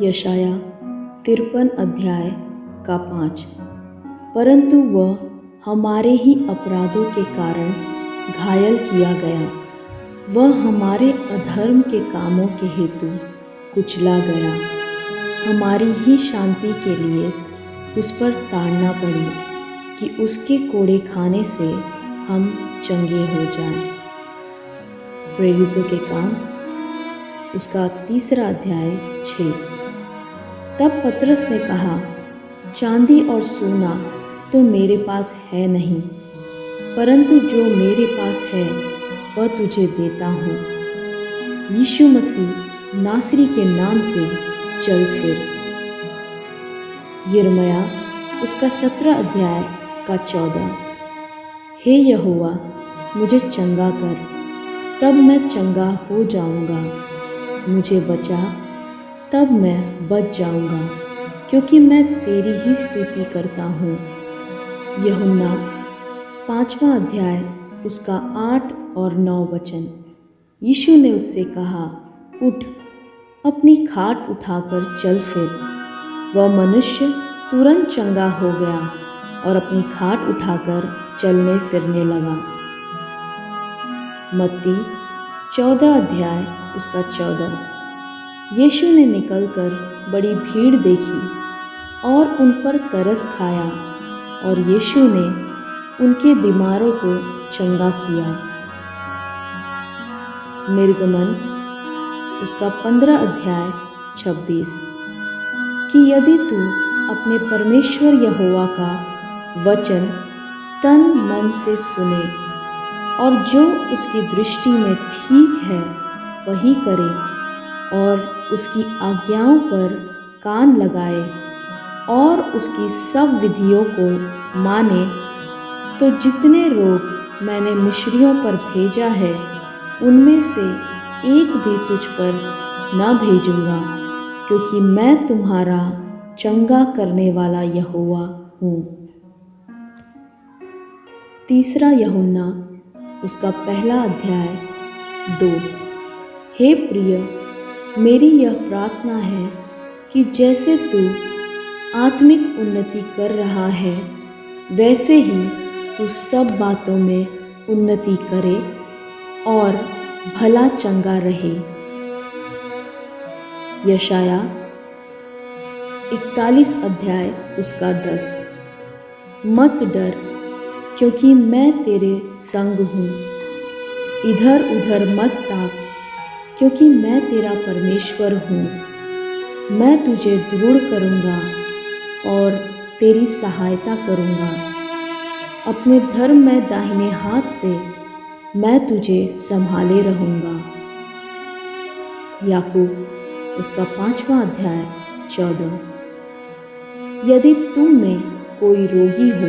यशाया 53 अध्याय का 5। परंतु वह हमारे ही अपराधों के कारण घायल किया गया, वह हमारे अधर्म के कामों के हेतु कुचला गया। हमारी ही शांति के लिए उस पर ताड़ना पड़ी कि उसके कोड़े खाने से हम चंगे हो जाएं। प्रेरितों के काम उसका 3 अध्याय 6। तब पतरस ने कहा, चांदी और सोना तो मेरे पास है नहीं, परंतु जो मेरे पास है वह तुझे देता हूँ। यीशु मसीह नासरी के नाम से चल फिर। यिर्मया उसका 17 अध्याय का 14। हे यहोवा, मुझे चंगा कर, तब मैं चंगा हो जाऊंगा। मुझे बचा, तब मैं बच जाऊंगा, क्योंकि मैं तेरी ही स्तुति करता हूँ। यूहन्ना 5वां अध्याय उसका 8 और 9 वचन। यीशु ने उससे कहा, उठ, अपनी खाट उठाकर चल फिर। वह मनुष्य तुरंत चंगा हो गया और अपनी खाट उठाकर चलने फिरने लगा। मत्ती 14 अध्याय उसका 14। यीशु ने निकलकर बड़ी भीड़ देखी और उन पर तरस खाया, और यीशु ने उनके बीमारों को चंगा किया। निर्गमन उसका 15 अध्याय 26। कि यदि तू अपने परमेश्वर यहोवा का वचन तन मन से सुने और जो उसकी दृष्टि में ठीक है वही करे, और उसकी आज्ञाओं पर कान लगाए और उसकी सब विधियों को माने, तो जितने रोग मैंने मिस्रियों पर भेजा है उनमें से एक भी तुझ पर न भेजूंगा, क्योंकि मैं तुम्हारा चंगा करने वाला यहोवा हूँ। 3 यूहन्ना उसका 1 अध्याय 2। हे प्रिय, मेरी यह प्रार्थना है कि जैसे तू आत्मिक उन्नति कर रहा है, वैसे ही तू सब बातों में उन्नति करे और भला चंगा रहे। यशाया 41 अध्याय उसका 10। मत डर, क्योंकि मैं तेरे संग हूँ। इधर उधर मत ताक, क्योंकि मैं तेरा परमेश्वर हूँ। मैं तुझे दृढ़ करूँगा और तेरी सहायता करूँगा। अपने धर्म में दाहिने हाथ से मैं तुझे संभाले रहूँगा। याकूब उसका 5वां अध्याय 14। यदि तुम में कोई रोगी हो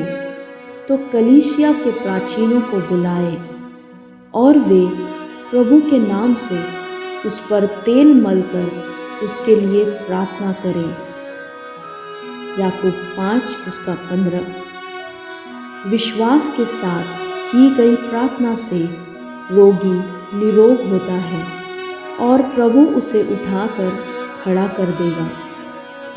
तो कलीसिया के प्राचीनों को बुलाए, और वे प्रभु के नाम से उस पर तेल मलकर उसके लिए प्रार्थना करें। याकूब 5 उसका 15। विश्वास के साथ की गई प्रार्थना से रोगी निरोग होता है और प्रभु उसे उठाकर खड़ा कर देगा।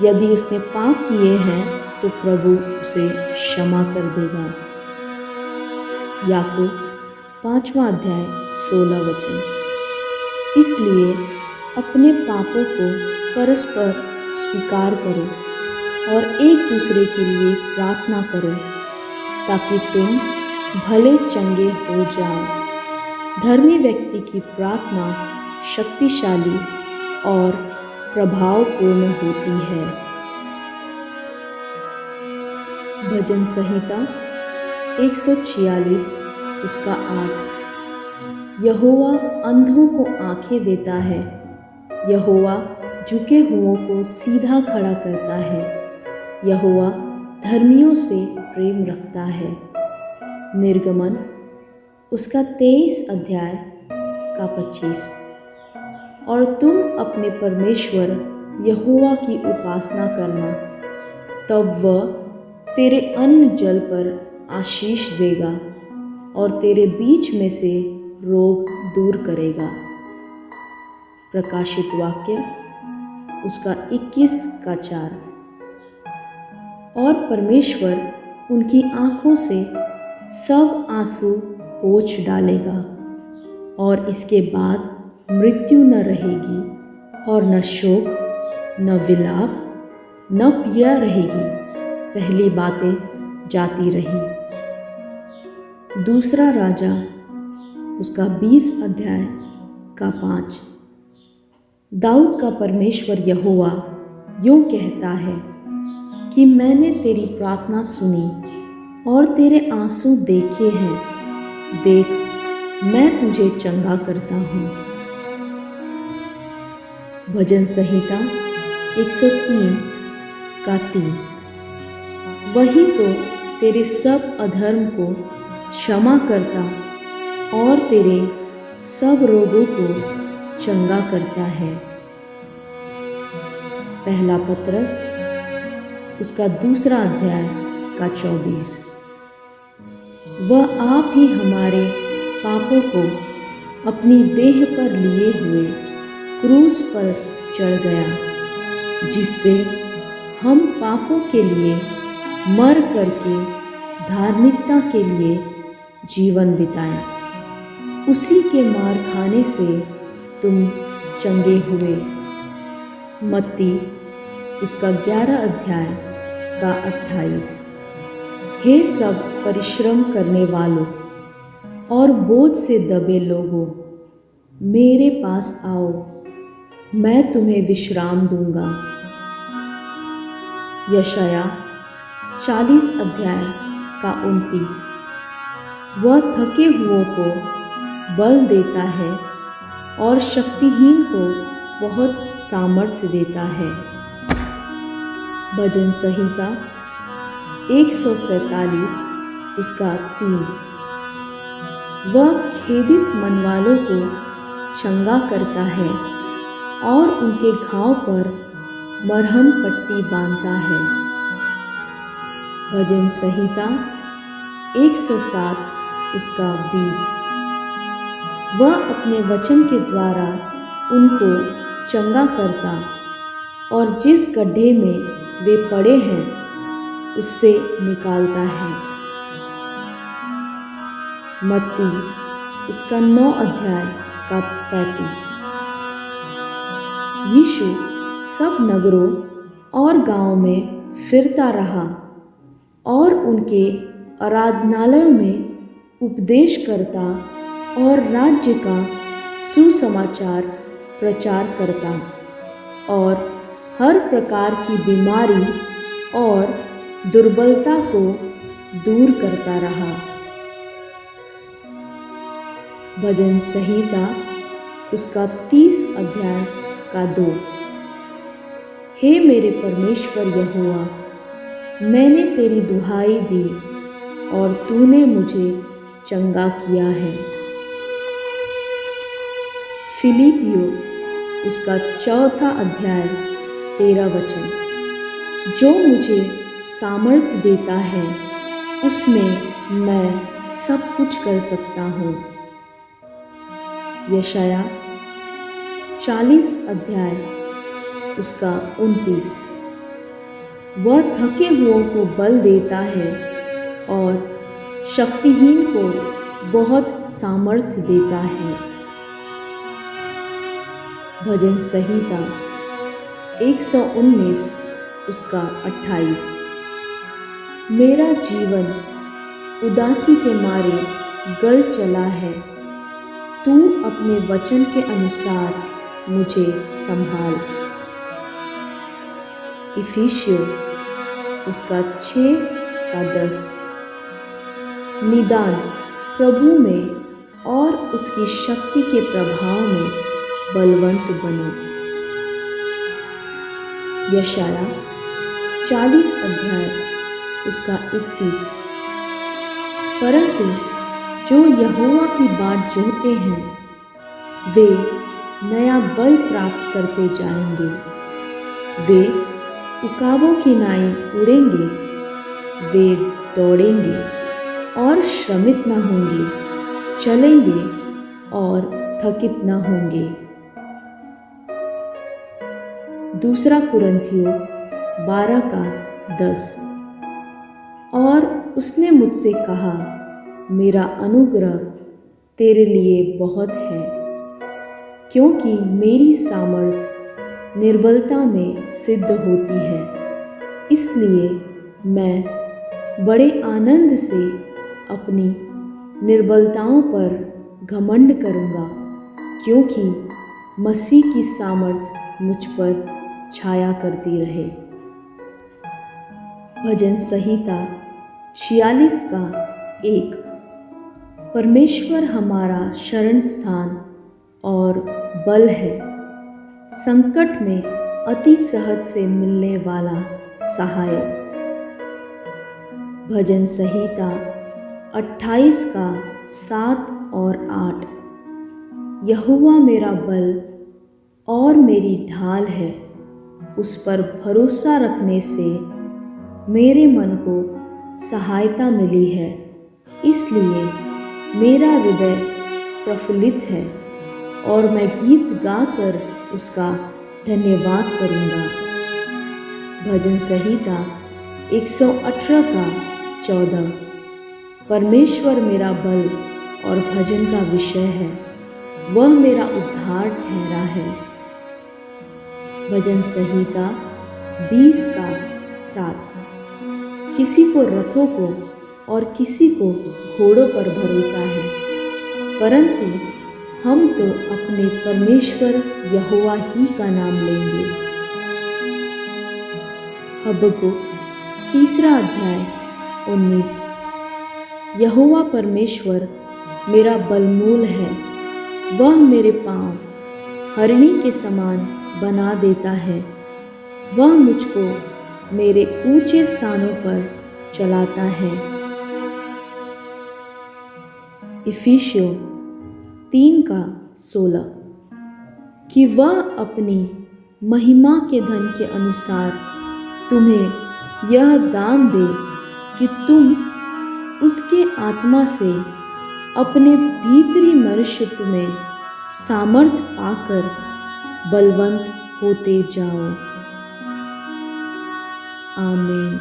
यदि उसने पाप किए हैं तो प्रभु उसे क्षमा कर देगा। याकूब 5वां अध्याय 16 वचन। इसलिए अपने पापों को परस्पर स्वीकार करो और एक दूसरे के लिए प्रार्थना करो, ताकि तुम भले चंगे हो जाओ। धर्मी व्यक्ति की प्रार्थना शक्तिशाली और प्रभावपूर्ण होती है। भजन संहिता 146 उसका 8। यहोवा अंधों को आंखें देता है, यहोवा झुके हुओं को सीधा खड़ा करता है। यहोवा धर्मियों से प्रेम रखता है। निर्गमन उसका 23 अध्याय का 25। और तुम अपने परमेश्वर यहोवा की उपासना करना, तब वह तेरे अन्न जल पर आशीष देगा और तेरे बीच में से रोग दूर करेगा। प्रकाशित वाक्य उसका 21:4। और परमेश्वर उनकी आँखों से सब आंसू पोंछ डालेगा और इसके बाद मृत्यु न रहेगी और न शोक, न विलाप, न पीड़ा रहेगी। पहली बातें जाती रही। दूसरा राजा उसका 20:5। दाऊद का परमेश्वर यहोवा यूँ कहता है कि मैंने तेरी प्रार्थना सुनी और तेरे आंसू देखे हैं। देख, मैं तुझे चंगा करता हूँ। भजन संहिता 103:3। वही तो तेरे सब अधर्म को क्षमा करता और तेरे सब रोगों को चंगा करता है। पहला पत्रस उसका 2:24। वह आप ही हमारे पापों को अपनी देह पर लिए हुए क्रूस पर चढ़ गया, जिससे हम पापों के लिए मर करके धार्मिकता के लिए जीवन बिताएं। उसी के मार खाने से तुम चंगे हुए। मत्ती उसका 11:28। हे सब परिश्रम करने वालों और बोझ से दबे लोगों, मेरे पास आओ, मैं तुम्हें विश्राम दूंगा। यशाया 40:29। वह थके हुओं को बल देता है और शक्तिहीन को बहुत सामर्थ्य देता है। भजन संहिता 147 उसका 3। वह खेदित मन वालों को चंगा करता है और उनके घाव पर मरहम पट्टी बांधता है। भजन संहिता 107 उसका 20। वह अपने वचन के द्वारा उनको चंगा करता और जिस गड्ढे में वे पड़े हैं उससे निकालता है। मत्ती उसका 9:35। यीशु सब नगरों और गांवों में फिरता रहा और उनके आराधनालयों में उपदेश करता और राज्य का सुसमाचार प्रचार करता और हर प्रकार की बीमारी और दुर्बलता को दूर करता रहा। भजन संहिता उसका 30:2। हे मेरे परमेश्वर यहोवा, मैंने तेरी दुहाई दी और तूने मुझे चंगा किया है। फिलिपियों उसका 4:13। जो मुझे सामर्थ्य देता है उसमें मैं सब कुछ कर सकता हूँ। यशाया 40:29। वह थके हुओं को बल देता है और शक्तिहीन को बहुत सामर्थ्य देता है। भजन संहिता 119 उसका 28। मेरा जीवन उदासी के मारे गल चला है, तू अपने वचन के अनुसार मुझे संभाल। इफिसियों उसका 6:10। निदान प्रभु में और उसकी शक्ति के प्रभाव में बलवंत बनो। यशाया 40 उसका 31। परंतु जो यहोवा की बाट जोहते हैं वे नया बल प्राप्त करते जाएंगे। वे उकाबों की नाई उड़ेंगे, वे दौड़ेंगे और श्रमित न होंगे, चलेंगे और थकित न होंगे। दूसरा कुरिन्थियों 12:10। और उसने मुझसे कहा, मेरा अनुग्रह तेरे लिए बहुत है, क्योंकि मेरी सामर्थ निर्बलता में सिद्ध होती है। इसलिए मैं बड़े आनंद से अपनी निर्बलताओं पर घमंड करूँगा, क्योंकि मसीह की सामर्थ मुझ पर छाया करती रहे। भजन संहिता 46:1। परमेश्वर हमारा शरण स्थान और बल है, संकट में अति सहज से मिलने वाला सहायक। भजन संहिता 28:7 और 8। यहोवा मेरा बल और मेरी ढाल है, उस पर भरोसा रखने से मेरे मन को सहायता मिली है। इसलिए मेरा हृदय प्रफुल्लित है और मैं गीत गाकर उसका धन्यवाद करूँगा। भजन संहिता 118:14। परमेश्वर मेरा बल और भजन का विषय है, वह मेरा उद्धार ठहरा है। भजन संहिता 20:7। किसी को रथों को और किसी को घोड़ों पर भरोसा है, परंतु हम तो अपने परमेश्वर यहोवा ही का नाम लेंगे। हबक्कुक 3:19। यहोवा परमेश्वर मेरा बलमूल है, वह मेरे पाँव हरणी के समान बना देता है, वह मुझको मेरे ऊंचे स्थानों पर चलाता है। इफिसियों 3:16। कि वह अपनी महिमा के धन के अनुसार तुम्हें यह दान दे कि तुम उसके आत्मा से अपने भीतरी मनुष्यत्व में सामर्थ पाकर बलवंत होते जाओ। आमीन।